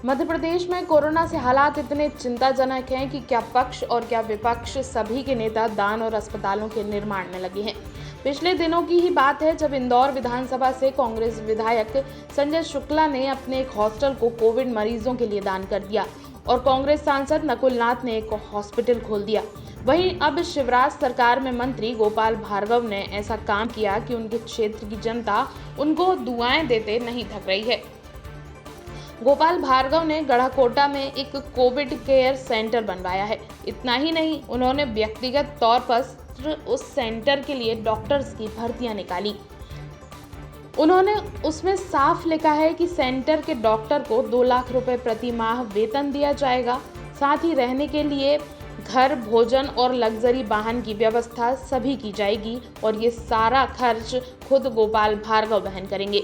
मध्य प्रदेश में कोरोना से हालात इतने चिंताजनक हैं कि क्या पक्ष और क्या विपक्ष सभी के नेता दान और अस्पतालों के निर्माण में लगे हैं। पिछले दिनों की ही बात है जब इंदौर विधानसभा से कांग्रेस विधायक संजय शुक्ला ने अपने एक हॉस्टल को कोविड मरीजों के लिए दान कर दिया और कांग्रेस सांसद नकुल नाथ ने एक हॉस्पिटल खोल दिया। वहीं अब शिवराज सरकार में मंत्री गोपाल भार्गव ने ऐसा काम किया कि उनके क्षेत्र की जनता उनको दुआएं देते नहीं थक रही है। गोपाल भार्गव ने गढ़ाकोटा में एक कोविड केयर सेंटर बनवाया है। इतना ही नहीं, उन्होंने व्यक्तिगत तौर पर उस सेंटर के लिए डॉक्टर्स की भर्तियां निकाली। उन्होंने उसमें साफ लिखा है कि सेंटर के डॉक्टर को 2 लाख रुपए प्रति माह वेतन दिया जाएगा। साथ ही रहने के लिए घर, भोजन और लग्जरी वाहन की व्यवस्था सभी की जाएगी और ये सारा खर्च खुद गोपाल भार्गव वहन करेंगे।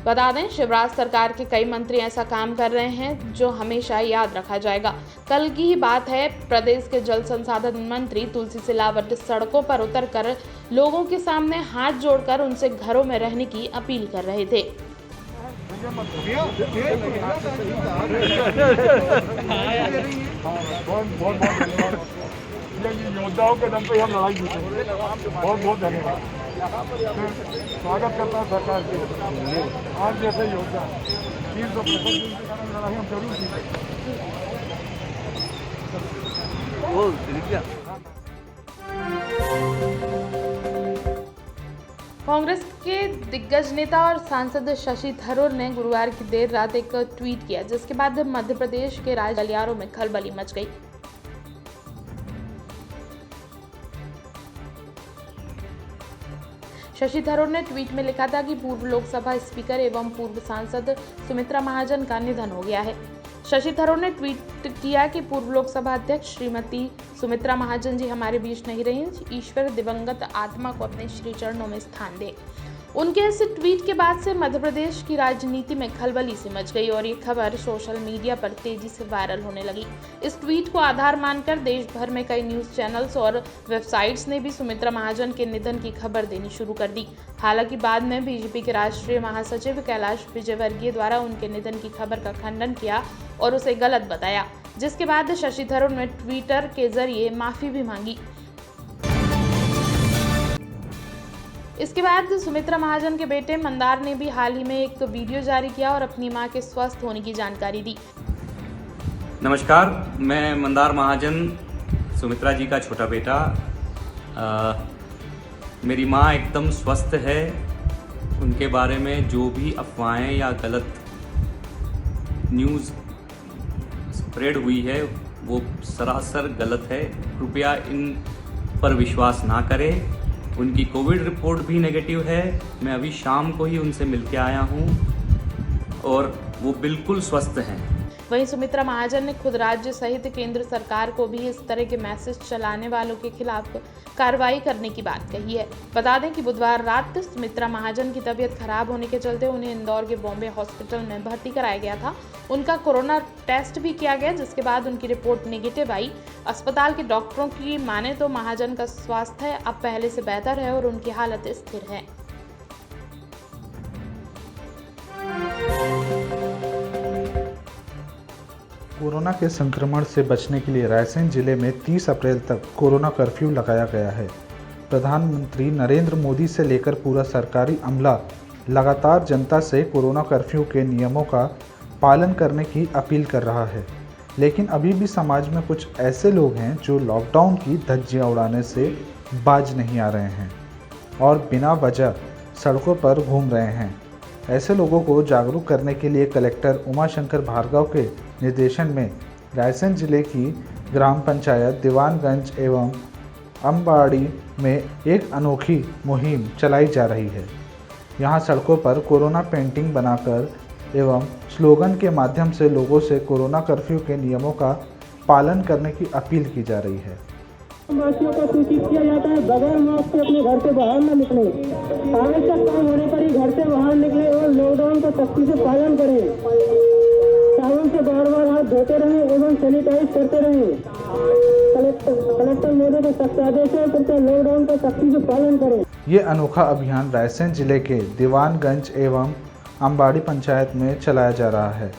बता दें, शिवराज सरकार के कई मंत्री ऐसा काम कर रहे हैं जो हमेशा याद रखा जाएगा। कल की ही बात है, प्रदेश के जल संसाधन मंत्री तुलसी सिलावट सड़कों पर उतरकर लोगों के सामने हाथ जोड़कर उनसे घरों में रहने की अपील कर रहे थे। योद्धाओं के दम पे हम लड़ाई जीते। बहुत बहुत धन्यवाद। स्वागत करता हूँ सरकार के आज जैसे योद्धा 365 दिन के कारण लड़ाई हम जरूर जीतेंगे। कांग्रेस के दिग्गज नेता और सांसद शशि थरूर ने गुरुवार की देर रात एक ट्वीट किया, जिसके बाद मध्य प्रदेश के गलियारों में खलबली मच गई। शशि थरूर ने ट्वीट में लिखा था कि पूर्व लोकसभा स्पीकर एवं पूर्व सांसद सुमित्रा महाजन का निधन हो गया है। शशि थरूर ने ट्वीट किया कि पूर्व लोकसभा अध्यक्ष श्रीमती सुमित्रा महाजन जी हमारे बीच नहीं रही। ईश्वर दिवंगत आत्मा को अपने श्री चरणों में स्थान दे। उनके इस ट्वीट के बाद से मध्य प्रदेश की राजनीति में खलबली सी मच गई और ये खबर सोशल मीडिया पर तेजी से वायरल होने लगी। इस ट्वीट को आधार मानकर देश भर में कई न्यूज चैनल्स और वेबसाइट्स ने भी सुमित्रा महाजन के निधन की खबर देनी शुरू कर दी। हालांकि बाद में बीजेपी के राष्ट्रीय महासचिव कैलाश विजयवर्गीय द्वारा उनके निधन की खबर का खंडन किया और उसे गलत बताया, जिसके बाद शशि थरूर ने ट्विटर के जरिए माफी भी मांगी। इसके बाद सुमित्रा महाजन के बेटे मंदार ने भी हाल ही में एक वीडियो जारी किया और अपनी मां के स्वस्थ होने की जानकारी दी। नमस्कार, मैं मंदार महाजन, सुमित्रा जी का छोटा बेटा। मेरी मां एकदम स्वस्थ है। उनके बारे में जो भी अफवाहें या गलत न्यूज़ स्प्रेड हुई है वो सरासर गलत है। कृपया इन पर विश्वास ना करें। उनकी कोविड रिपोर्ट भी नेगेटिव है। मैं अभी शाम को ही उनसे मिलके आया हूँ और वो बिल्कुल स्वस्थ हैं। वहीं सुमित्रा महाजन ने खुद राज्य सहित केंद्र सरकार को भी इस तरह के मैसेज चलाने वालों के खिलाफ कार्रवाई करने की बात कही है। बता दें कि बुधवार रात सुमित्रा महाजन की तबीयत खराब होने के चलते उन्हें इंदौर के बॉम्बे हॉस्पिटल में भर्ती कराया गया था। उनका कोरोना टेस्ट भी किया गया, जिसके बाद उनकी रिपोर्ट नेगेटिव आई। अस्पताल के डॉक्टरों की माने तो महाजन का स्वास्थ्य अब पहले से बेहतर है और उनकी हालत स्थिर है। कोरोना के संक्रमण से बचने के लिए रायसेन जिले में 30 अप्रैल तक कोरोना कर्फ्यू लगाया गया है। प्रधानमंत्री नरेंद्र मोदी से लेकर पूरा सरकारी अमला लगातार जनता से कोरोना कर्फ्यू के नियमों का पालन करने की अपील कर रहा है, लेकिन अभी भी समाज में कुछ ऐसे लोग हैं जो लॉकडाउन की धज्जियां उड़ाने से बाज नहीं आ रहे हैं और बिना वजह सड़कों पर घूम रहे हैं। ऐसे लोगों को जागरूक करने के लिए कलेक्टर उमाशंकर भार्गव के निर्देशन में रायसेन जिले की ग्राम पंचायत दीवानगंज एवं अम्बाड़ी में एक अनोखी मुहिम चलाई जा रही है। यहाँ सड़कों पर कोरोना पेंटिंग बनाकर एवं स्लोगन के माध्यम से लोगों से कोरोना कर्फ्यू के नियमों का पालन करने की अपील की जा रही है। वासियों को सूचित किया जाता है बगैर मास्क के अपने घर से बाहर न निकले, आवश्यक काम होने पर ही घर से बाहर निकले और लॉकडाउन का सख्ती से पालन करें। साबुन से बार-बार हाथ धोते रहें एवं सैनिटाइज करते रहें। कलेक्टर महोदय के सख्त आदेश है, कृपया लॉकडाउन का सख्ती से पालन करें। ये अनोखा अभियान रायसेन जिले के दीवानगंज एवं अम्बाड़ी पंचायत में चलाया जा रहा है।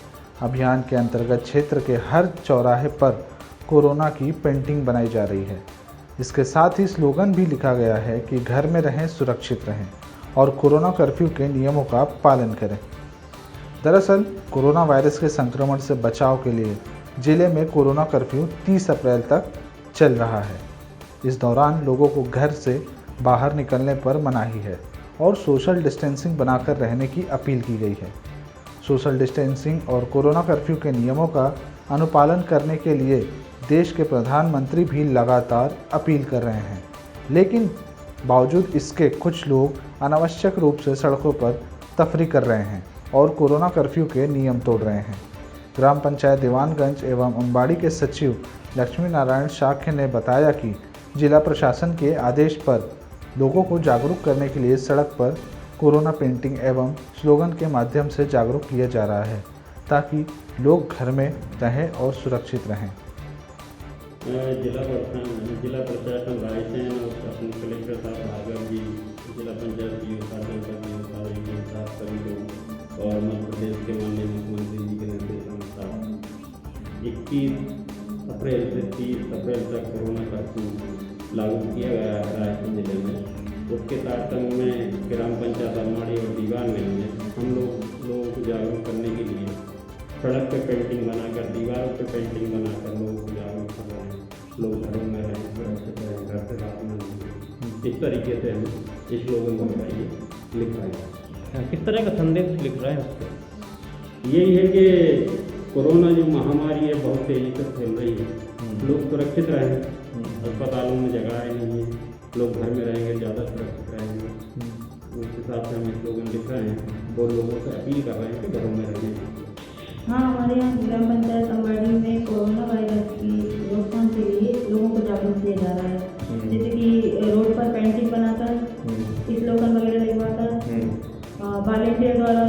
अभियान के अंतर्गत क्षेत्र के हर चौराहे पर कोरोना की पेंटिंग बनाई जा रही है। इसके साथ ही स्लोगन भी लिखा गया है कि घर में रहें, सुरक्षित रहें और कोरोना कर्फ्यू के नियमों का पालन करें। दरअसल कोरोना वायरस के संक्रमण से बचाव के लिए जिले में कोरोना कर्फ्यू 30 अप्रैल तक चल रहा है। इस दौरान लोगों को घर से बाहर निकलने पर मनाही है और सोशल डिस्टेंसिंग बनाकर रहने की अपील की गई है। सोशल डिस्टेंसिंग और कोरोना कर्फ्यू के नियमों का अनुपालन करने के लिए देश के प्रधानमंत्री भी लगातार अपील कर रहे हैं, लेकिन बावजूद इसके कुछ लोग अनावश्यक रूप से सड़कों पर तफरी कर रहे हैं और कोरोना कर्फ्यू के नियम तोड़ रहे हैं। ग्राम पंचायत दीवानगंज एवं अम्बाड़ी के सचिव लक्ष्मी नारायण शाक्य ने बताया कि जिला प्रशासन के आदेश पर लोगों को जागरूक करने के लिए सड़क पर कोरोना पेंटिंग एवं स्लोगन के माध्यम से जागरूक किया जा रहा है ताकि लोग घर में रहें और सुरक्षित रहें। जिला प्रशासन रायसेन और कलेक्टर साहब भार्गव जी, जिला पंचायत की सभी लोग और मध्य प्रदेश के माननीय मुख्यमंत्री जी के निर्देशानुसार 21 अप्रैल से 30 अप्रैल तक कोरोना कर्फ्यू लागू किया गया है रायसेन जिले में। उसके तारतम्य में ग्राम पंचायत अम्बाड़ी और दीवानगंज में हम लोगों को जागरूक करने के लिए सड़क पे पेंटिंग बनाकर, दीवारों पे पेंटिंग बनाकर लोगों को जागरूक कर रहे हैं। लोग घरों में रहें, सुरक्षित रहें, घर से बाहर न निकलें। इस तरीके से हम इस लोगों को लिख रहे हैं। किस तरह का संदेश लिख रहे हैं उसको? यही है कि कोरोना जो महामारी है बहुत तेज़ी से फैल रही है। लोग सुरक्षित रहें, अस्पतालों में जगह नहीं है, लोग घर में रहेंगे ज़्यादा सुरक्षित रहेंगे। उस हिसाब से हम स्लोगन लिख रहे हैं और लोगों से अपील कर रहे हैं कि घरों में रहें। हाँ, हमारे यहाँ ग्राम पंचायत अम्बाड़ी में कोरोना वायरस की रोकथाम के लिए लोगों को जागरूक किया जा रहा है। जैसे कि रोड पर पेंटिंग बनाकर, स्लोगन वगैरह लिखवाकर, वॉलेंटियर द्वारा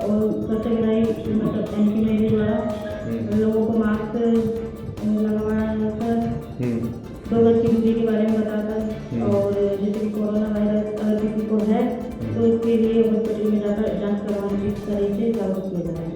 और स्वच्छग्राही मतलब एनसीएमए द्वारा लोगों को मास्क लगवाकर, 2 गज की दूरी के बारे में बताकर, और जैसे कि कोरोना वायरस अगर किसी को है तो उसके लिए हॉस्पिटल में जाकर जांच करवाने की तरह से जागरूक किया जा रहा है।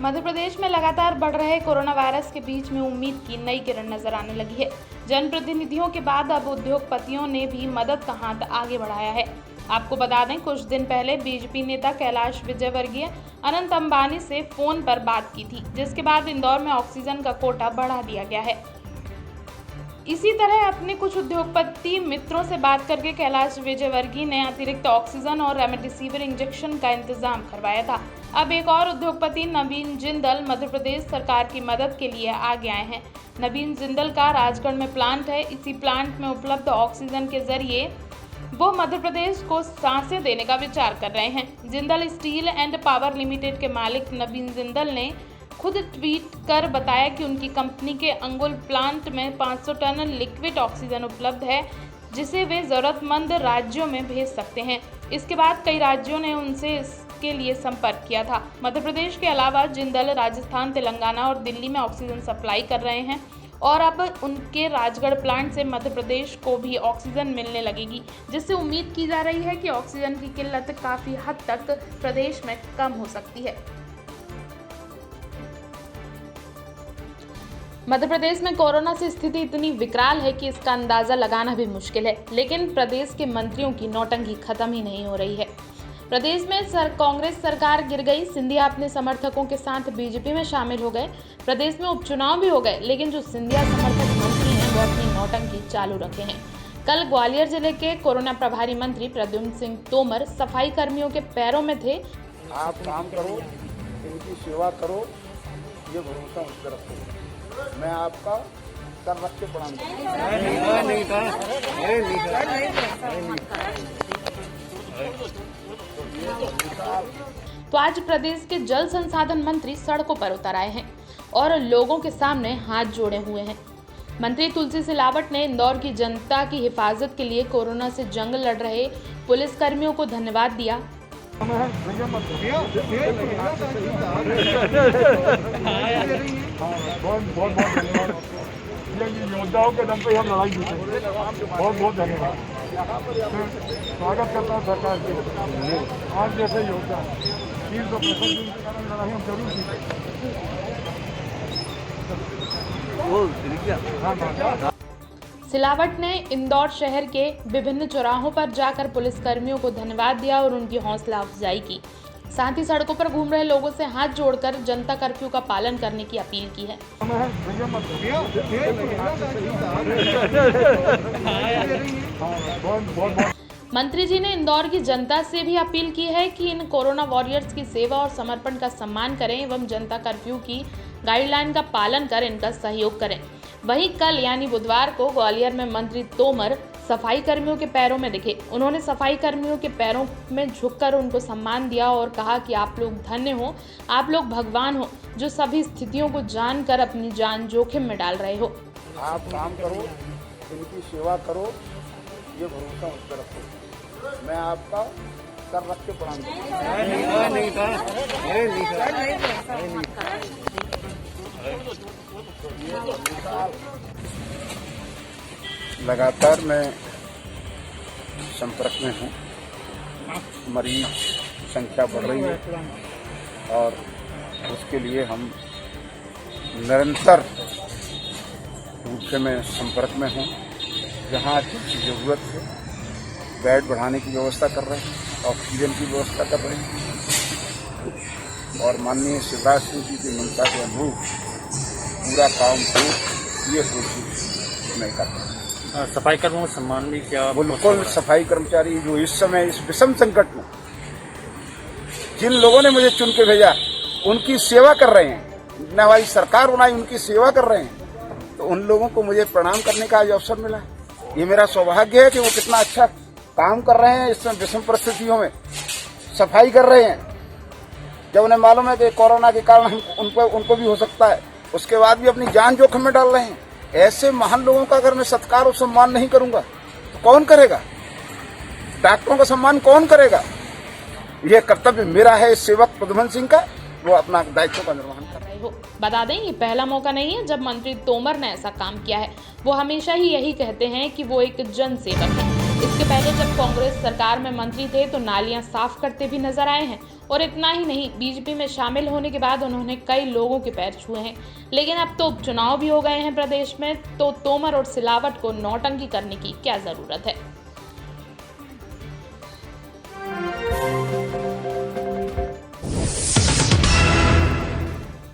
मध्य प्रदेश में लगातार बढ़ रहे कोरोना वायरस के बीच में उम्मीद की नई किरण नजर आने लगी है। जनप्रतिनिधियों के बाद अब उद्योगपतियों ने भी मदद का हाथ आगे बढ़ाया है। आपको बता दें, कुछ दिन पहले बीजेपी नेता कैलाश विजयवर्गीय अनंत अंबानी से फोन पर बात की थी, जिसके बाद इंदौर में ऑक्सीजन का कोटा बढ़ा दिया गया है। इसी तरह अपने कुछ उद्योगपति मित्रों से बात करके कैलाश विजयवर्गीय ने अतिरिक्त ऑक्सीजन और रेमडेसिविर इंजेक्शन का इंतजाम करवाया था। अब एक और उद्योगपति नवीन जिंदल मध्य प्रदेश सरकार की मदद के लिए आगे आए हैं। नवीन जिंदल का राजगढ़ में प्लांट है। इसी प्लांट में उपलब्ध ऑक्सीजन के जरिए वो मध्य प्रदेश को सांसें देने का विचार कर रहे हैं। Jindal steel and power limited के मालिक नवीन जिंदल ने खुद ट्वीट कर बताया कि उनकी कंपनी के अंगुल प्लांट में 500 टन लिक्विड ऑक्सीजन उपलब्ध है, जिसे वे ज़रूरतमंद राज्यों में भेज सकते हैं। इसके बाद कई राज्यों ने उनसे इसके लिए संपर्क किया था। मध्य प्रदेश के अलावा जिंदल राजस्थान, तेलंगाना और दिल्ली में ऑक्सीजन सप्लाई कर रहे हैं और अब उनके राजगढ़ प्लांट से मध्य प्रदेश को भी ऑक्सीजन मिलने लगेगी, जिससे उम्मीद की जा रही है कि ऑक्सीजन की किल्लत काफ़ी हद तक प्रदेश में कम हो सकती है। मध्य प्रदेश में कोरोना से स्थिति इतनी विकराल है कि इसका अंदाज़ा लगाना भी मुश्किल है, लेकिन प्रदेश के मंत्रियों की नौटंकी खत्म ही नहीं हो रही है। प्रदेश में कांग्रेस सरकार गिर गई। सिंधिया अपने समर्थकों के साथ बीजेपी में शामिल हो गए। प्रदेश में उपचुनाव भी हो गए, लेकिन जो सिंधिया समर्थक मंत्री हैं वो अपनी नौटंकी चालू रखे हैं। कल ग्वालियर जिले के कोरोना प्रभारी मंत्री प्रद्युम्न सिंह तोमर सफाई कर्मियों के पैरों में थे। आप काम करो, इनकी सेवा करो, ये भरोसा उस पर रखो। मैं आपका कर रख के प्रणाम तो आज प्रदेश के जल संसाधन मंत्री सड़कों पर उतर आए हैं और लोगों के सामने हाथ जोड़े हुए हैं। मंत्री तुलसी सिलावट ने इंदौर की जनता की हिफाजत के लिए कोरोना से जंग लड़ रहे पुलिस कर्मियों को धन्यवाद दिया। बहुत बहुत धन्यवाद। योद्धाओं के दम पे हम लड़ाई जीते। बहुत बहुत धन्यवाद। स्वागत करता हूँ सरकार के। आज जैसे योद्धा 365 दिन के कारण लड़ाई हम जरूर जीते। सिलावट ने इंदौर शहर के विभिन्न चौराहों पर जाकर पुलिस कर्मियों को धन्यवाद दिया और उनकी हौसला अफजाई की। साथ ही सड़कों पर घूम रहे लोगों से हाथ जोड़कर जनता कर्फ्यू का पालन करने की अपील की है। मंत्री जी ने इंदौर की जनता से भी अपील की है कि इन कोरोना वॉरियर्स की सेवा और समर्पण का सम्मान करें एवं जनता कर्फ्यू की गाइडलाइन का पालन कर इनका सहयोग करें। वहीं कल यानी बुधवार को ग्वालियर में मंत्री तोमर सफाई कर्मियों के पैरों में दिखे। उन्होंने सफाई कर्मियों के पैरों में झुककर उनको सम्मान दिया और कहा कि आप लोग धन्य हो, आप लोग भगवान हो जो सभी स्थितियों को जानकर अपनी जान जोखिम में डाल रहे हो। आप काम करो, इनकी सेवा करो, ये भरोसा उस पर रखो। मैं आपका कर रख के प्रणाम लगातार मैं संपर्क में हूँ। मरीज संख्या बढ़ रही है और उसके लिए हम निरंतर रूप से मैं संपर्क में हूँ। जहाँ जिसकी ज़रूरत है बेड बढ़ाने की व्यवस्था कर रहे हैं, ऑक्सीजन की व्यवस्था कर रहे हैं और माननीय शिवराज सिंह जी की मंशा के अनुरूप पूरा काम हो ये कोशिश मैं करता हूँ। सफाई कर्मियों का सम्मान भी क्या? बिल्कुल। सफाई कर्मचारी जो इस समय इस विषम संकट में जिन लोगों ने मुझे चुन के भेजा उनकी सेवा कर रहे हैं, न हमारी सरकार बनाई उनकी सेवा कर रहे हैं, तो उन लोगों को मुझे प्रणाम करने का आज अवसर मिला। ये मेरा सौभाग्य है कि वो कितना अच्छा काम कर रहे हैं। इस विषम परिस्थितियों में सफाई कर रहे हैं। जब उन्हें मालूम है कि कोरोना के कारण उनको भी हो सकता है, उसके बाद भी अपनी जान जोखिम में डाल रहे हैं। ऐसे महान लोगों का अगर मैं सत्कार और सम्मान नहीं करूंगा तो कौन करेगा? डॉक्टरों का सम्मान कौन करेगा? यह कर्तव्य मेरा है, सेवक प्रद्युम्न सिंह का, वो अपना दायित्व का निर्वहन कर रहे हो। बता दें ये पहला मौका नहीं है जब मंत्री तोमर ने ऐसा काम किया है। वो हमेशा ही यही कहते हैं कि वो एक जन सेवक है। इसके पहले जब कांग्रेस सरकार में मंत्री थे तो नालियां साफ करते भी नजर आए हैं और इतना ही नहीं, बीजेपी में शामिल होने के बाद उन्होंने कई लोगों के पैर छुए हैं। लेकिन अब तो उपचुनाव भी हो गए हैं प्रदेश में, तो तोमर और सिलावट को नौटंकी करने की क्या जरूरत है।